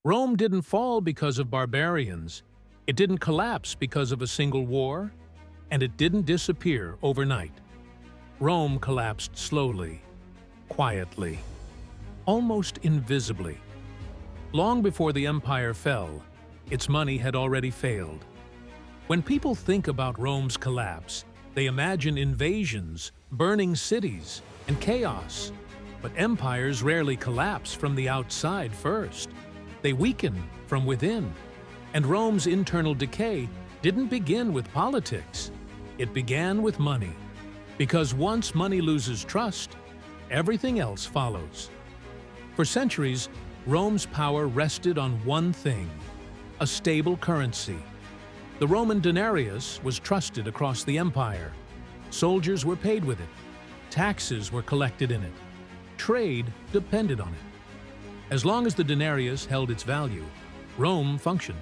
Rome didn't fall because of barbarians, it didn't collapse because of a single war, and it didn't disappear overnight. Rome collapsed slowly, quietly, almost invisibly. Long before the empire fell, its money had already failed. When people think about Rome's collapse, they imagine invasions, burning cities, and chaos. But empires rarely collapse from the outside first. They weaken from within. And Rome's internal decay didn't begin with politics. It began with money. Because once money loses trust, everything else follows. For centuries, Rome's power rested on one thing: a stable currency. The Roman denarius was trusted across the empire. Soldiers were paid with it. Taxes were collected in it. Trade depended on it. As long as the denarius held its value, Rome functioned.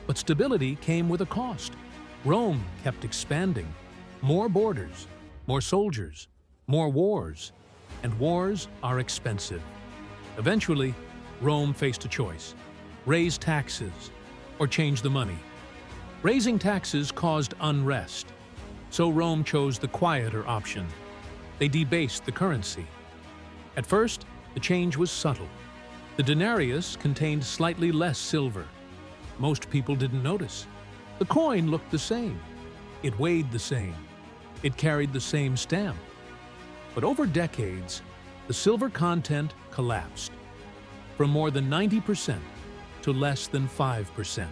But stability came with a cost. Rome kept expanding. More borders, more soldiers, more wars. And wars are expensive. Eventually, Rome faced a choice: raise taxes or change the money. Raising taxes caused unrest, so Rome chose the quieter option. They debased the currency. At first, the change was subtle. The denarius contained slightly less silver. Most people didn't notice. The coin looked the same. It weighed the same. It carried the same stamp. But over decades, the silver content collapsed from more than 90% to less than 5%.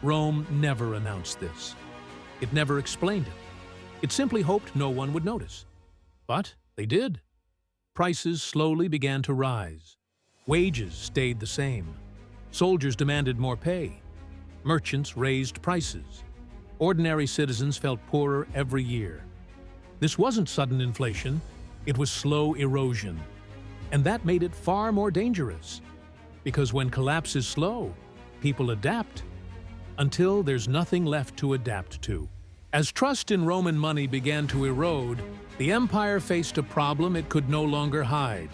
Rome never announced this. It never explained it. It simply hoped no one would notice. But they did. Prices slowly began to rise. Wages stayed the same. Soldiers demanded more pay. Merchants raised prices. Ordinary citizens felt poorer every year. This wasn't sudden inflation, it was slow erosion. And that made it far more dangerous. Because when collapse is slow, people adapt, until there's nothing left to adapt to. As trust in Roman money began to erode, the empire faced a problem it could no longer hide.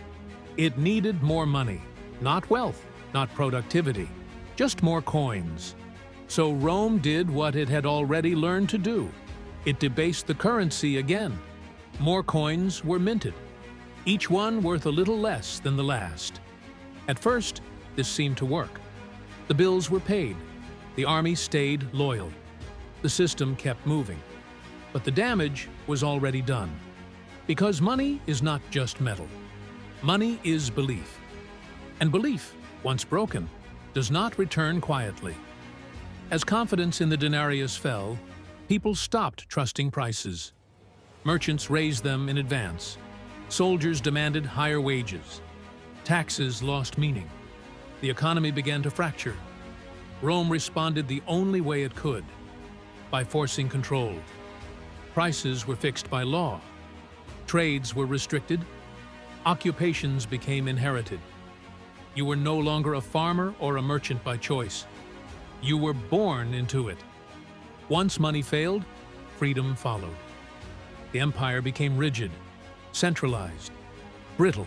It needed more money, not wealth, not productivity, just more coins. So Rome did what it had already learned to do. It debased the currency again. More coins were minted, each one worth a little less than the last. At first, this seemed to work. The bills were paid. The army stayed loyal. The system kept moving. But the damage was already done. Because money is not just metal. Money is belief. And belief, once broken, does not return quietly. As confidence in the denarius fell, people stopped trusting prices. Merchants raised them in advance. Soldiers demanded higher wages. Taxes lost meaning. The economy began to fracture. Rome responded the only way it could, by forcing control. Prices were fixed by law. Trades were restricted. Occupations became inherited. You were no longer a farmer or a merchant by choice. You were born into it. Once money failed, freedom followed. The empire became rigid, centralized, brittle.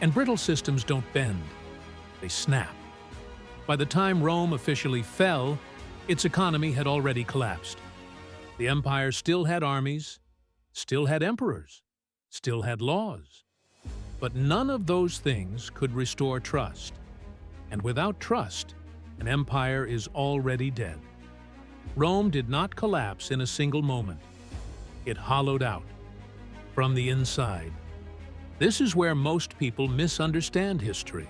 And brittle systems don't bend, they snap. By the time Rome officially fell, its economy had already collapsed. The empire still had armies, still had emperors, still had laws. But none of those things could restore trust. And without trust, an empire is already dead. Rome did not collapse in a single moment. It hollowed out, from the inside. This is where most people misunderstand history.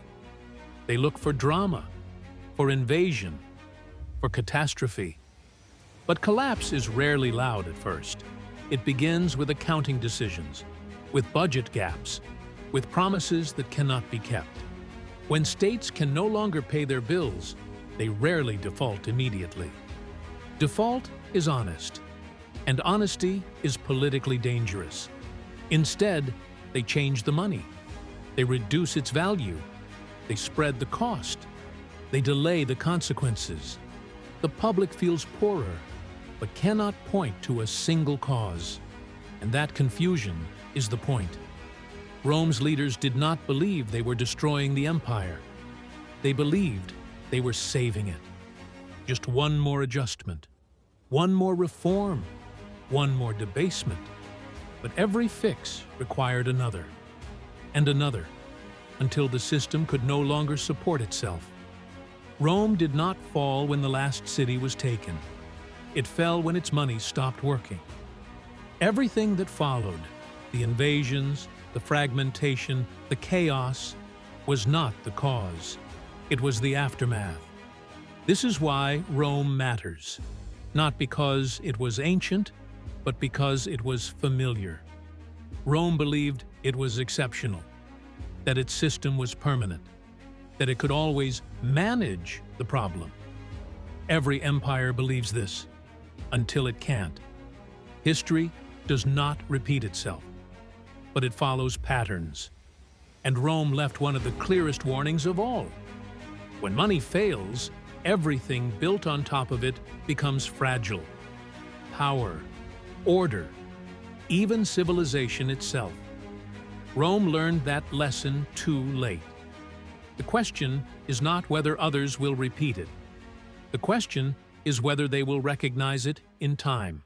They look for drama, for invasion, for catastrophe. But collapse is rarely loud at first. It begins with accounting decisions, with budget gaps, with promises that cannot be kept. When states can no longer pay their bills, they rarely default immediately. Default is honest, and honesty is politically dangerous. Instead, they change the money. They reduce its value. They spread the cost. They delay the consequences. The public feels poorer, but cannot point to a single cause. And that confusion is the point. Rome's leaders did not believe they were destroying the empire. They believed They were saving it. Just one more adjustment, one more reform, one more debasement. But every fix required another, and another, until the system could no longer support itself. Rome did not fall when the last city was taken. It fell when its money stopped working. Everything that followed, the invasions, the fragmentation, the chaos, was not the cause. It was the aftermath. This is why Rome matters, not because it was ancient, but because it was familiar. Rome believed it was exceptional, that its system was permanent, that it could always manage the problem. Every empire believes this, until it can't. History does not repeat itself, but it follows patterns. And Rome left one of the clearest warnings of all. When money fails, everything built on top of it becomes fragile. Power, order, even civilization itself. Rome learned that lesson too late. The question is not whether others will repeat it. The question is whether they will recognize it in time.